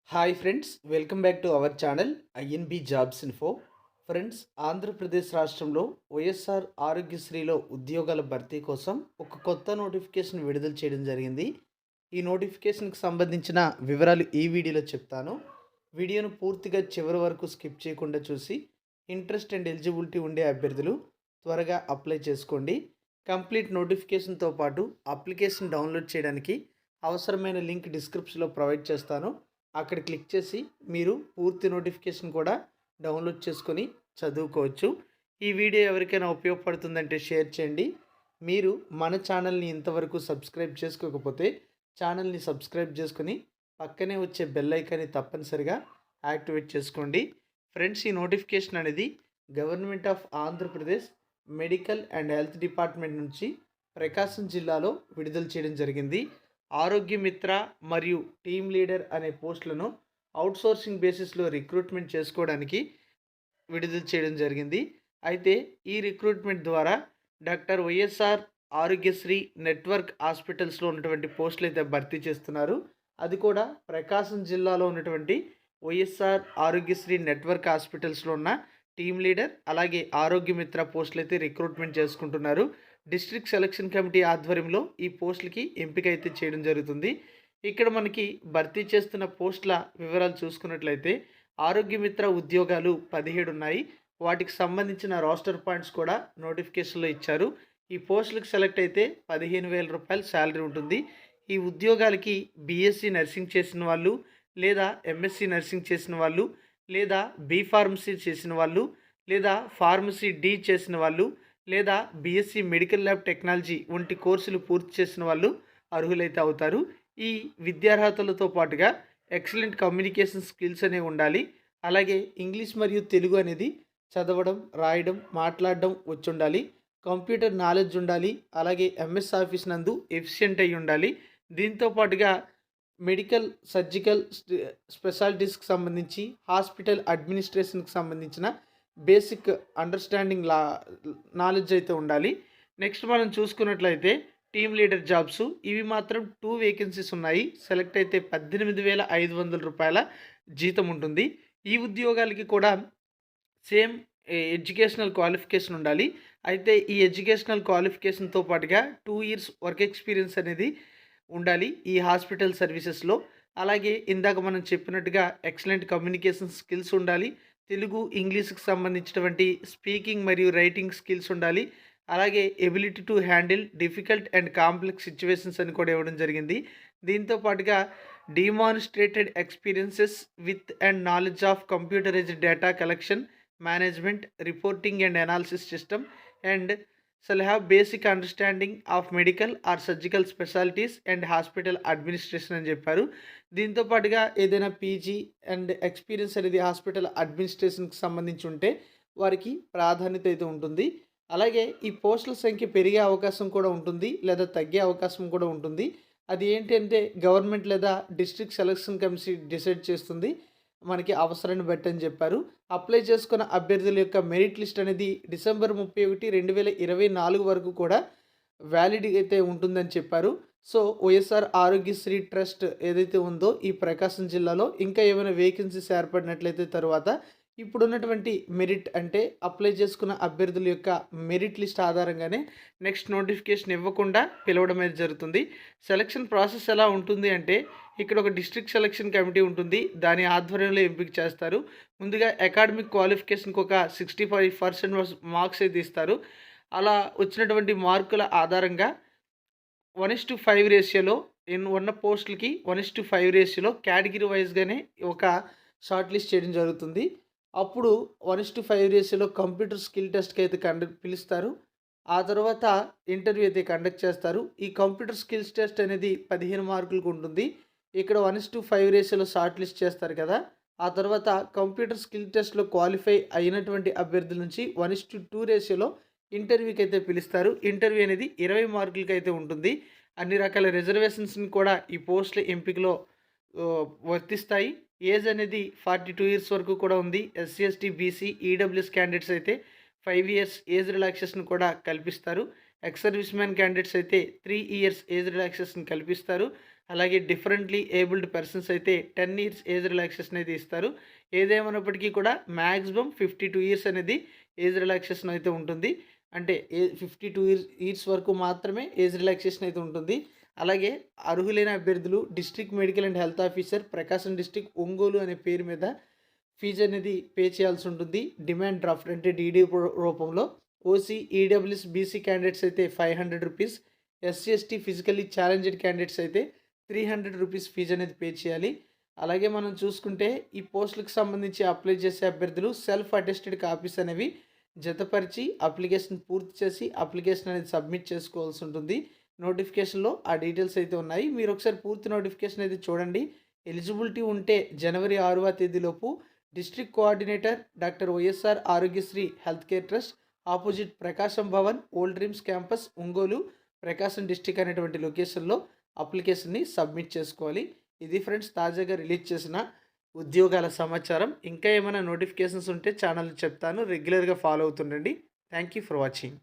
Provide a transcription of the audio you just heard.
Hi friends, welcome back to our channel INB jobs info. Friends, Andhra Pradesh రాష్ట్రంలో వైఎస్ఆర్ ఆరోగ్యశ్రీలో ఉద్యోగాల భర్తీ కోసం ఒక కొత్త నోటిఫికేషన్ విడుదల చేయడం జరిగింది. ఈ నోటిఫికేషన్కి సంబంధించిన వివరాలు ఈ వీడియోలో చెప్తాను. వీడియోను పూర్తిగా చివరి వరకు స్కిప్ చేయకుండా చూసి ఇంట్రెస్ట్ అండ్ ఎలిజిబిలిటీ ఉండే అభ్యర్థులు త్వరగా అప్లై చేసుకోండి. కంప్లీట్ నోటిఫికేషన్తో పాటు అప్లికేషన్ డౌన్లోడ్ చేయడానికి అవసరమైన లింక్ డిస్క్రిప్షన్లో ప్రొవైడ్ చేస్తాను. అక్కడ క్లిక్ చేసి మీరు పూర్తి నోటిఫికేషన్ కూడా డౌన్లోడ్ చేసుకొని చదువుకోవచ్చు. ఈ వీడియో ఎవరికైనా ఉపయోగపడుతుందంటే షేర్ చేయండి. మీరు మన ఛానల్ని ఇంతవరకు సబ్స్క్రైబ్ చేసుకోకపోతే ఛానల్ని సబ్స్క్రైబ్ చేసుకొని పక్కనే వచ్చే బెల్ ఐకాన్ని తప్పనిసరిగా యాక్టివేట్ చేసుకోండి. ఫ్రెండ్స్, ఈ నోటిఫికేషన్ అనేది government of Andhra Pradesh medical and health department నుంచి ప్రకాశం జిల్లాలో విడుదల చేయడం జరిగింది. ఆరోగ్య మిత్ర మరియు టీమ్ లీడర్ అనే పోస్టులను అవుట్సోర్సింగ్ బేసిస్లో రిక్రూట్మెంట్ చేసుకోవడానికి విడుదల చేయడం జరిగింది. అయితే ఈ రిక్రూట్మెంట్ ద్వారా డాక్టర్ వైఎస్ఆర్ ఆరోగ్యశ్రీ నెట్వర్క్ హాస్పిటల్స్లో ఉన్నటువంటి పోస్టులు అయితే భర్తీ చేస్తున్నారు. అది కూడా ప్రకాశం జిల్లాలో ఉన్నటువంటి వైఎస్ఆర్ ఆరోగ్యశ్రీ నెట్వర్క్ హాస్పిటల్స్లో ఉన్న టీమ్ లీడర్ అలాగే ఆరోగ్య మిత్ర పోస్టులు అయితే రిక్రూట్మెంట్ చేసుకుంటున్నారు. డిస్ట్రిక్ట్ సెలక్షన్ కమిటీ ఆధ్వర్యంలో ఈ పోస్టులకి ఎంపిక అయితే చేయడం జరుగుతుంది. ఇక్కడ మనకి భర్తీ చేస్తున్న పోస్టుల వివరాలు చూసుకున్నట్లయితే ఆరోగ్య మిత్ర ఉద్యోగాలు 17 ఉన్నాయి. వాటికి సంబంధించిన రోస్టర్ పాయింట్స్ కూడా నోటిఫికేషన్లో ఇచ్చారు. ఈ పోస్టులకు సెలెక్ట్ అయితే 15,000 రూపాయల శాలరీ ఉంటుంది. ఈ ఉద్యోగాలకి బీఎస్సీ నర్సింగ్ చేసిన వాళ్ళు లేదా ఎంఎస్సీ నర్సింగ్ చేసిన వాళ్ళు లేదా బీ ఫార్మసీ చేసిన వాళ్ళు లేదా ఫార్మసీ డి చేసిన వాళ్ళు లేదా బీఎస్సీ మెడికల్ ల్యాబ్ టెక్నాలజీ వంటి కోర్సులు పూర్తి చేసిన వాళ్ళు అర్హులైతే అవుతారు. ఈ విద్యార్హతలతో పాటుగా ఎక్సలెంట్ కమ్యూనికేషన్ స్కిల్స్ అనేవి ఉండాలి. అలాగే ఇంగ్లీష్ మరియు తెలుగు అనేది చదవడం, రాయడం, మాట్లాడడం వచ్చి ఉండాలి. కంప్యూటర్ నాలెడ్జ్ ఉండాలి. అలాగే ఎంఎస్ ఆఫీస్ నందు ఎఫిషియెంట్ అయి ఉండాలి. దీంతో పాటుగా మెడికల్, సర్జికల్ స్పెషాలిటీస్కి సంబంధించి హాస్పిటల్ అడ్మినిస్ట్రేషన్కి సంబంధించిన బేసిక్ అండర్స్టాండింగ్ నాలెడ్జ్ అయితే ఉండాలి. నెక్స్ట్ మనం చూసుకున్నట్లయితే టీమ్ లీడర్ జాబ్స్ ఇవి మాత్రం 2 వేకెన్సీస్ ఉన్నాయి. సెలెక్ట్ అయితే 18,500 రూపాయల జీతం ఉంటుంది. ఈ ఉద్యోగాలకి కూడా సేమ్ ఎడ్యుకేషనల్ క్వాలిఫికేషన్ ఉండాలి. అయితే ఈ ఎడ్యుకేషనల్ క్వాలిఫికేషన్తో పాటుగా 2 ఇయర్స్ వర్క్ ఎక్స్పీరియన్స్ అనేది ఉండాలి ఈ హాస్పిటల్ సర్వీసెస్లో. అలాగే ఇందాక మనం చెప్పినట్టుగా ఎక్సలెంట్ కమ్యూనికేషన్ స్కిల్స్ ఉండాలి. తెలుగు, ఇంగ్లీష్కి సంబంధించినటువంటి స్పీకింగ్ మరియు రైటింగ్ స్కిల్స్ ఉండాలి. అలాగే ability to handle difficult and complex situations అని కూడా ఇవ్వడం జరిగింది. దీంతో పాటుగా demonstrated experiences with and knowledge of computerized data collection, management, reporting and analysis system and shall have basic understanding of medical or surgical specialties and hospital administration అని చెప్పారు. దీంతో పాటుగా ఏదైనా పీజీ అండ్ ఎక్స్పీరియన్స్ అనేది హాస్పిటల్ అడ్మినిస్ట్రేషన్కి సంబంధించి ఉంటే వారికి ప్రాధాన్యత అయితే ఉంటుంది. అలాగే ఈ పోస్టుల సంఖ్య పెరిగే అవకాశం కూడా ఉంటుంది లేదా తగ్గే అవకాశం కూడా ఉంటుంది. అది ఏంటంటే గవర్నమెంట్ లేదా డిస్ట్రిక్ట్ సెలక్షన్ కమిటీ డిసైడ్ చేస్తుంది మనకి అవసరాన్ని బట్టి అని చెప్పారు. అప్లై చేసుకున్న అభ్యర్థుల యొక్క మెరిట్ లిస్ట్ అనేది డిసెంబర్ 31, 2024 వరకు కూడా వ్యాలిడ్ అయితే ఉంటుందని చెప్పారు. సో వైఎస్ఆర్ ఆరోగ్యశ్రీ ట్రస్ట్ ఏదైతే ఉందో ఈ ప్రకాశం జిల్లాలో ఇంకా ఏమైనా వేకెన్సీస్ ఏర్పడినట్లయితే తర్వాత ఇప్పుడున్నటువంటి మెరిట్ అంటే అప్లై చేసుకున్న అభ్యర్థుల యొక్క మెరిట్ లిస్ట్ ఆధారంగానే నెక్స్ట్ నోటిఫికేషన్ ఇవ్వకుండా పిలవడం అనేది జరుగుతుంది. సెలక్షన్ ప్రాసెస్ ఎలా ఉంటుంది అంటే ఇక్కడ ఒక డిస్ట్రిక్ట్ సెలక్షన్ కమిటీ ఉంటుంది. దాని ఆధ్వర్యంలో ఎంపిక చేస్తారు. ముందుగా అకాడమిక్ క్వాలిఫికేషన్కి ఒక 65% మార్క్స్ అయితే ఇస్తారు. అలా వచ్చినటువంటి మార్కుల ఆధారంగా 1:5 రేషియోలో ఉన్న పోస్టులకి 1:5 రేషియోలో కేటగిరీ వైజ్గానే ఒక షార్ట్ లిస్ట్ చేయడం జరుగుతుంది. అప్పుడు 1:5 రేషియోలో కంప్యూటర్ స్కిల్ టెస్ట్కి అయితే పిలుస్తారు. ఆ తర్వాత ఇంటర్వ్యూ అయితే కండక్ట్ చేస్తారు. ఈ కంప్యూటర్ స్కిల్స్ టెస్ట్ అనేది 15 మార్కులకు ఉంటుంది. ఇక్కడ 1:5 రేషియోలో షార్ట్ లిస్ట్ చేస్తారు కదా. ఆ తర్వాత కంప్యూటర్ స్కిల్ టెస్ట్లో క్వాలిఫై అయినటువంటి అభ్యర్థుల నుంచి 1:2 రేషియోలో ఇంటర్వ్యూకి అయితే పిలుస్తారు. ఇంటర్వ్యూ అనేది 20 మార్కులకి అయితే ఉంటుంది. అన్ని రకాల రిజర్వేషన్స్ని కూడా ఈ పోస్టుల ఎంపికలో వర్తిస్తాయి. ఏజ్ అనేది 42 ఇయర్స్ వరకు కూడా ఉంది. SC, ST, BC, EWS candidates అయితే 5 ఇయర్స్ ఏజ్ రిలాక్సేషన్ కూడా కల్పిస్తారు. ఎక్స్ సర్వీస్ మ్యాన్ క్యాండిడేట్స్ అయితే 3 ఇయర్స్ ఏజ్ రిలాక్సేషన్ కల్పిస్తారు. అలాగే డిఫరెంట్లీ ఏబుల్డ్ పర్సన్స్ అయితే 10 ఇయర్స్ ఏజ్ రిలాక్సేషన్ అయితే ఇస్తారు. ఏదేమైనప్పటికీ కూడా మ్యాక్సిమం 52 ఇయర్స్ అనేది ఏజ్ రిలాక్సేషన్ అయితే ఉంటుంది. అంటే 52 ఇయర్స్ వరకు మాత్రమే ఏజ్ రిలాక్సేషన్ అయితే ఉంటుంది. అలాగే అర్హులైన అభ్యర్థులు district medical and health officer Prakasam district Ongole అనే పేరు మీద ఫీజు అనేది పే చేయాల్సి ఉంటుంది. డిమాండ్ డ్రాఫ్ట్ అంటే డీడీ రూపంలో. ఓసీ, ఈడబ్ల్యూఎస్, బీసీ క్యాండిడేట్స్ అయితే ₹500, SC, ST physically challenged candidates అయితే ₹300 ఫీజు అనేది పే చేయాలి. అలాగే మనం చూసుకుంటే ఈ పోస్టులకు సంబంధించి అప్లై చేసే అభ్యర్థులు సెల్ఫ్ అటెస్టెడ్ కాపీస్ అనేవి జతపరిచి అప్లికేషన్ పూర్తి చేసి అప్లికేషన్ అనేది సబ్మిట్ చేసుకోవాల్సి ఉంటుంది. నోటిఫికేషన్లో ఆ డీటెయిల్స్ అయితే ఉన్నాయి. మీరు ఒకసారి పూర్తి నోటిఫికేషన్ అయితే చూడండి. ఎలిజిబిలిటీ ఉంటే జనవరి 6వ తేదీలోపు district coordinator doctor YSR Aarogyasri health care trust, opposite Prakasam Bhavan, old dreams campus, Ongole, Prakasam district అనేటువంటి లొకేషన్లో అప్లికేషన్ని సబ్మిట్ చేసుకోవాలి. ఇది ఫ్రెండ్స్ తాజాగా రిలీజ్ చేసిన ఉద్యోగాల సమాచారం. ఇంకా ఏమైనా నోటిఫికేషన్స్ ఉంటే ఛానల్ చెప్తాను. రెగ్యులర్గా ఫాలో అవుతుండండి. Thank you for watching.